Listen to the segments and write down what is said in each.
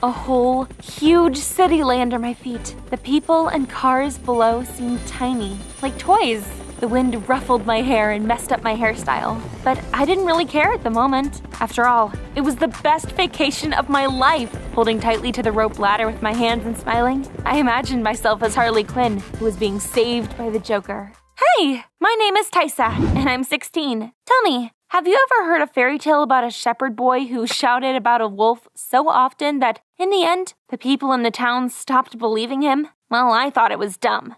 A whole huge city lay under my feet. The people and cars below seemed tiny, like toys. The wind ruffled my hair and messed up my hairstyle. But I didn't really care at the moment. After all, it was the best vacation of my life. Holding tightly to the rope ladder with my hands and smiling, I imagined myself as Harley Quinn, who was being saved by the Joker. Hey, my name is Taissa, and I'm 16. Tell me, have you ever heard a fairy tale about a shepherd boy who shouted about a wolf so often that, in the end, the people in the town stopped believing him? Well, I thought it was dumb.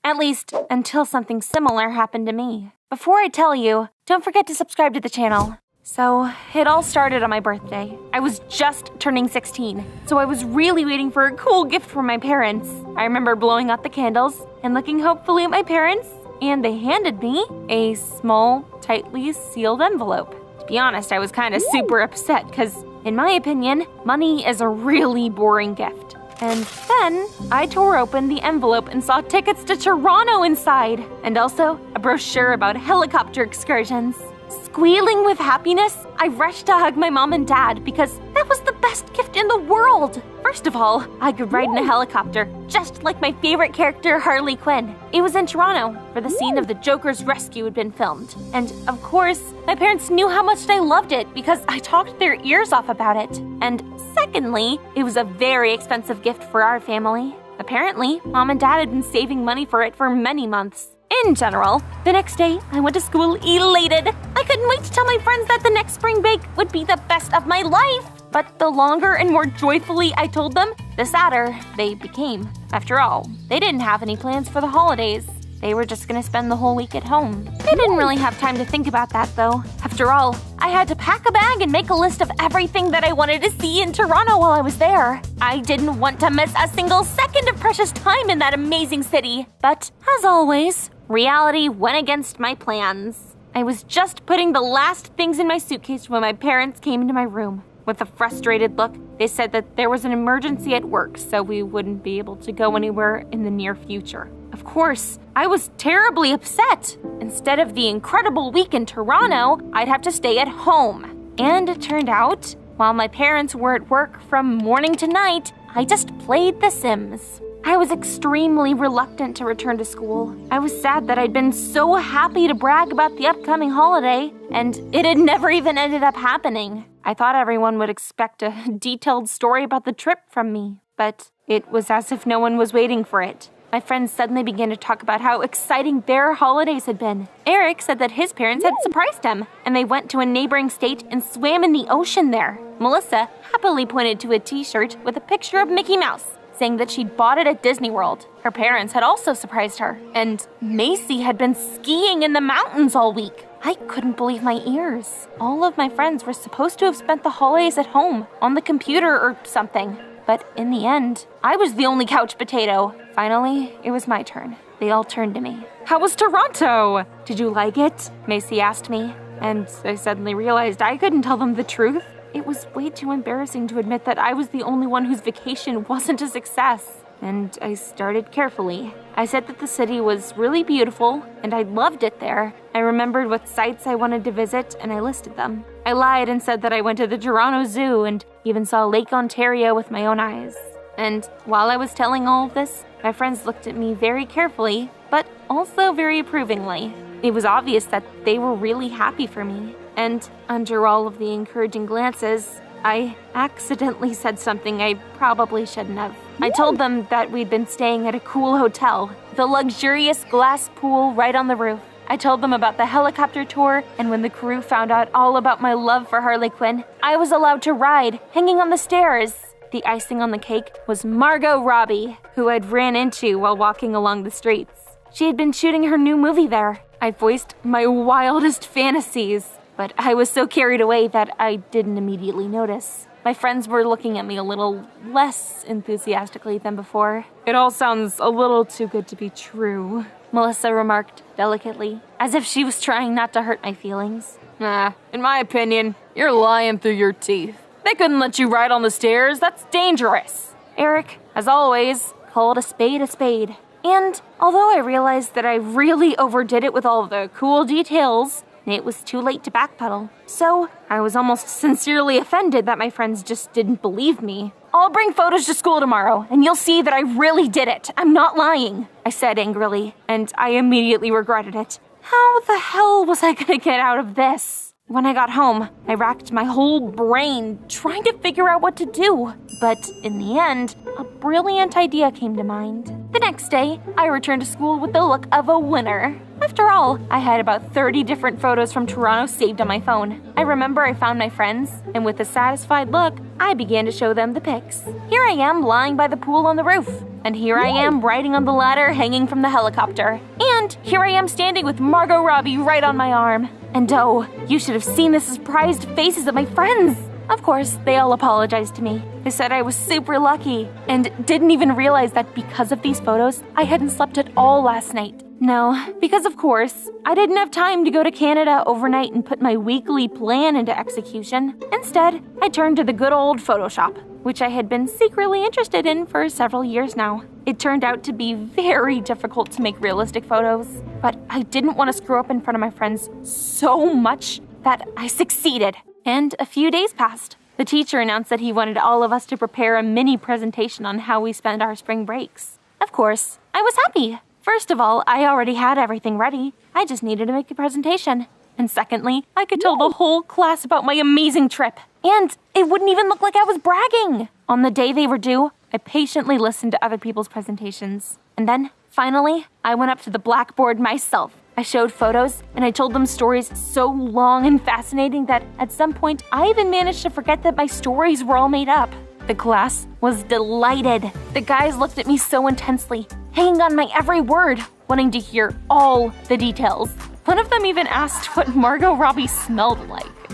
At least, until something similar happened to me. Before I tell you, don't forget to subscribe to the channel. So, it all started on my birthday. I was just turning 16, so I was really waiting for a cool gift from my parents. I remember blowing out the candles and looking hopefully at my parents, and they handed me a small, tightly sealed envelope. To be honest, I was kind of super upset because, in my opinion, money is a really boring gift. And then I tore open the envelope and saw tickets to Toronto inside, and also a brochure about helicopter excursions. Squealing with happiness, I rushed to hug my mom and dad because that was the best gift in the world. First of all, I could ride in a helicopter, just like my favorite character, Harley Quinn. It was in Toronto, where the scene of the Joker's rescue had been filmed. And of course, my parents knew how much I loved it because I talked their ears off about it. And secondly, it was a very expensive gift for our family. Apparently, Mom and Dad had been saving money for it for many months. In general, the next day, I went to school elated. I couldn't wait to tell my friends that the next spring break would be the best of my life. But the longer and more joyfully I told them, the sadder they became. After all, they didn't have any plans for the holidays. They were just gonna spend the whole week at home. They didn't really have time to think about that, though. After all, I had to pack a bag and make a list of everything that I wanted to see in Toronto while I was there. I didn't want to miss a single second of precious time in that amazing city. But, as always, reality went against my plans. I was just putting the last things in my suitcase when my parents came into my room. With a frustrated look, they said that there was an emergency at work, so we wouldn't be able to go anywhere in the near future. Of course, I was terribly upset. Instead of the incredible week in Toronto, I'd have to stay at home. And it turned out, while my parents were at work from morning to night, I just played The Sims. I was extremely reluctant to return to school. I was sad that I'd been so happy to brag about the upcoming holiday, and it had never even ended up happening. I thought everyone would expect a detailed story about the trip from me, but it was as if no one was waiting for it. My friends suddenly began to talk about how exciting their holidays had been. Eric said that his parents had surprised him, and they went to a neighboring state and swam in the ocean there. Melissa happily pointed to a t-shirt with a picture of Mickey Mouse, saying that she'd bought it at Disney World. Her parents had also surprised her. And Macy had been skiing in the mountains all week. I couldn't believe my ears. All of my friends were supposed to have spent the holidays at home, on the computer or something. But in the end, I was the only couch potato. Finally, it was my turn. They all turned to me. "How was Toronto? Did you like it?" Macy asked me. And I suddenly realized I couldn't tell them the truth. It was way too embarrassing to admit that I was the only one whose vacation wasn't a success. And I started carefully. I said that the city was really beautiful, and I loved it there. I remembered what sites I wanted to visit, and I listed them. I lied and said that I went to the Toronto Zoo and even saw Lake Ontario with my own eyes. And while I was telling all of this, my friends looked at me very carefully, but also very approvingly. It was obvious that they were really happy for me. And under all of the encouraging glances, I accidentally said something I probably shouldn't have. I told them that we'd been staying at a cool hotel, with a luxurious glass pool right on the roof. I told them about the helicopter tour, and when the crew found out all about my love for Harley Quinn, I was allowed to ride, hanging on the stairs. The icing on the cake was Margot Robbie, who I'd ran into while walking along the streets. She had been shooting her new movie there. I voiced my wildest fantasies, but I was so carried away that I didn't immediately notice. My friends were looking at me a little less enthusiastically than before. "It all sounds a little too good to be true," Melissa remarked delicately, as if she was trying not to hurt my feelings. In my opinion, you're lying through your teeth. They couldn't let you ride on the stairs. That's dangerous. Eric, as always, called a spade a spade. And although I realized that I really overdid it with all of the cool details, it was too late to backpedal. So I was almost sincerely offended that my friends just didn't believe me. I'll bring photos to school tomorrow, and you'll see that I really did it. I'm not lying, I said angrily, and I immediately regretted it. How the hell was I gonna get out of this? When I got home, I racked my whole brain trying to figure out what to do. But in the end, a brilliant idea came to mind. The next day, I returned to school with the look of a winner. After all, I had about 30 different photos from Toronto saved on my phone. I remember I found my friends, and with a satisfied look, I began to show them the pics. Here I am lying by the pool on the roof. And here I am riding on the ladder hanging from the helicopter. And here I am standing with Margot Robbie right on my arm. And oh, you should have seen the surprised faces of my friends. Of course, they all apologized to me. They said I was super lucky and didn't even realize that because of these photos, I hadn't slept at all last night. No, because of course, I didn't have time to go to Canada overnight and put my weekly plan into execution. Instead, I turned to the good old Photoshop, which I had been secretly interested in for several years now. It turned out to be very difficult to make realistic photos, but I didn't want to screw up in front of my friends so much that I succeeded. And a few days passed. The teacher announced that he wanted all of us to prepare a mini presentation on how we spend our spring breaks. Of course, I was happy. First of all, I already had everything ready. I just needed to make a presentation. And secondly, I could tell the whole class about my amazing trip. And it wouldn't even look like I was bragging. On the day they were due, I patiently listened to other people's presentations. And then, finally, I went up to the blackboard myself. I showed photos, and I told them stories so long and fascinating that at some point, I even managed to forget that my stories were all made up. The class was delighted. The guys looked at me so intensely, hanging on my every word, wanting to hear all the details. One of them even asked what Margot Robbie smelled like,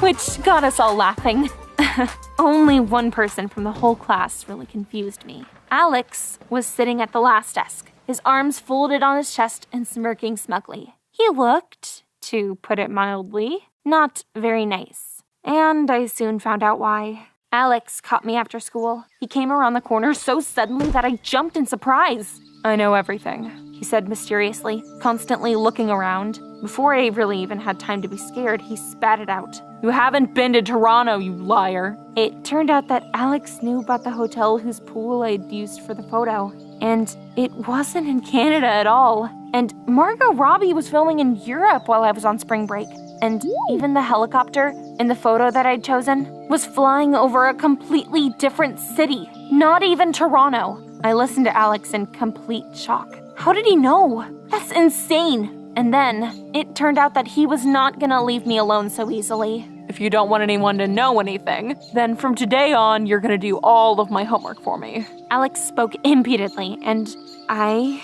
which got us all laughing. Only one person from the whole class really confused me. Alex was sitting at the last desk, his arms folded on his chest and smirking smugly. He looked, to put it mildly, not very nice. And I soon found out why. Alex caught me after school. He came around the corner so suddenly that I jumped in surprise. "I know everything," he said mysteriously, constantly looking around. Before I really even had time to be scared, he spat it out. "You haven't been to Toronto, you liar." It turned out that Alex knew about the hotel whose pool I'd used for the photo. And it wasn't in Canada at all. And Margot Robbie was filming in Europe while I was on spring break. And even the helicopter in the photo that I'd chosen was flying over a completely different city, not even Toronto. I listened to Alex in complete shock. How did he know? That's insane. And then it turned out that he was not gonna leave me alone so easily. "If you don't want anyone to know anything, then from today on, you're gonna do all of my homework for me." Alex spoke impudently, and I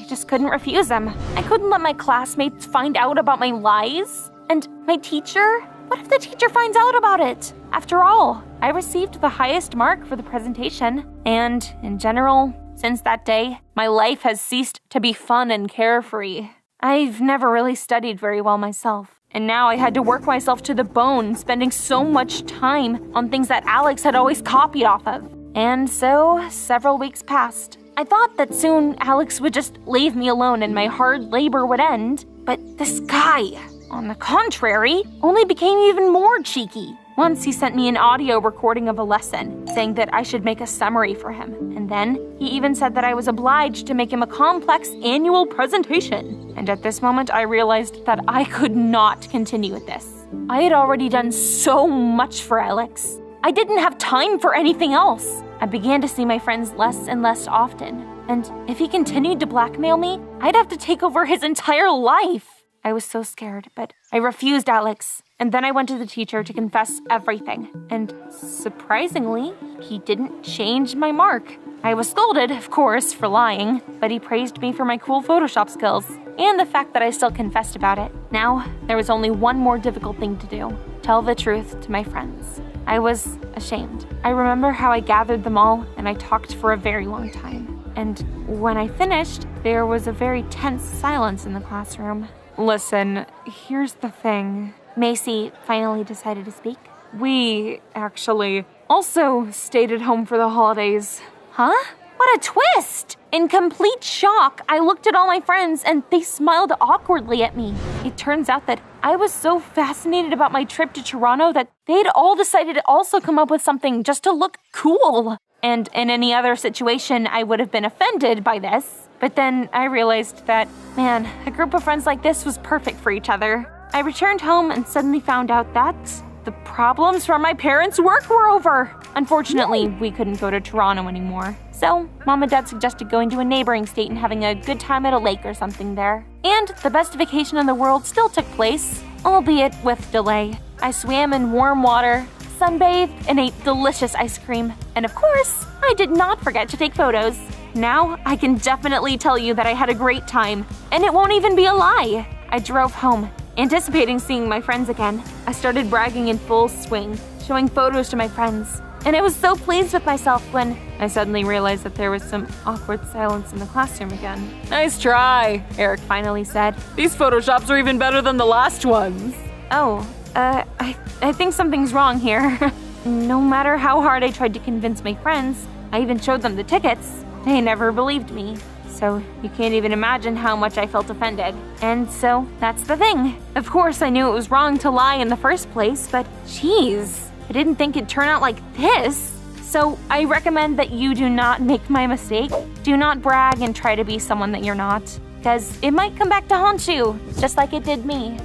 just couldn't refuse him. I couldn't let my classmates find out about my lies. And my teacher? What if the teacher finds out about it? After all, I received the highest mark for the presentation. And in general, since that day, my life has ceased to be fun and carefree. I've never really studied very well myself. And now I had to work myself to the bone, spending so much time on things that Alex had always copied off of. And so, several weeks passed. I thought that soon Alex would just leave me alone and my hard labor would end. But this guy, on the contrary, only became even more cheeky. Once he sent me an audio recording of a lesson, saying that I should make a summary for him. And then he even said that I was obliged to make him a complex annual presentation. And at this moment, I realized that I could not continue with this. I had already done so much for Alex. I didn't have time for anything else. I began to see my friends less and less often. And if he continued to blackmail me, I'd have to take over his entire life. I was so scared, but I refused Alex. And then I went to the teacher to confess everything. And surprisingly, he didn't change my mark. I was scolded, of course, for lying, but he praised me for my cool Photoshop skills and the fact that I still confessed about it. Now, there was only one more difficult thing to do: tell the truth to my friends. I was ashamed. I remember how I gathered them all and I talked for a very long time. And when I finished, there was a very tense silence in the classroom. "Listen, here's the thing." Macy finally decided to speak. "We actually also stayed at home for the holidays." Huh? What a twist! In complete shock, I looked at all my friends and they smiled awkwardly at me. It turns out that I was so fascinated about my trip to Toronto that they'd all decided to also come up with something just to look cool. And in any other situation, I would have been offended by this. But then I realized that, man, a group of friends like this was perfect for each other. I returned home and suddenly found out that the problems from my parents' work were over. Unfortunately, we couldn't go to Toronto anymore. So, Mom and Dad suggested going to a neighboring state and having a good time at a lake or something there. And the best vacation in the world still took place, albeit with delay. I swam in warm water, sunbathed, and ate delicious ice cream. And of course, I did not forget to take photos. Now, I can definitely tell you that I had a great time, and it won't even be a lie. I drove home, anticipating seeing my friends again. I started bragging in full swing, showing photos to my friends. And I was so pleased with myself when I suddenly realized that there was some awkward silence in the classroom again. "Nice try," Eric finally said. "These photoshops are even better than the last ones." Oh, I think something's wrong here. No matter how hard I tried to convince my friends, I even showed them the tickets. They never believed me. So you can't even imagine how much I felt offended. And so that's the thing. Of course, I knew it was wrong to lie in the first place, but geez, I didn't think it'd turn out like this. So I recommend that you do not make my mistake. Do not brag and try to be someone that you're not, because it might come back to haunt you, just like it did me.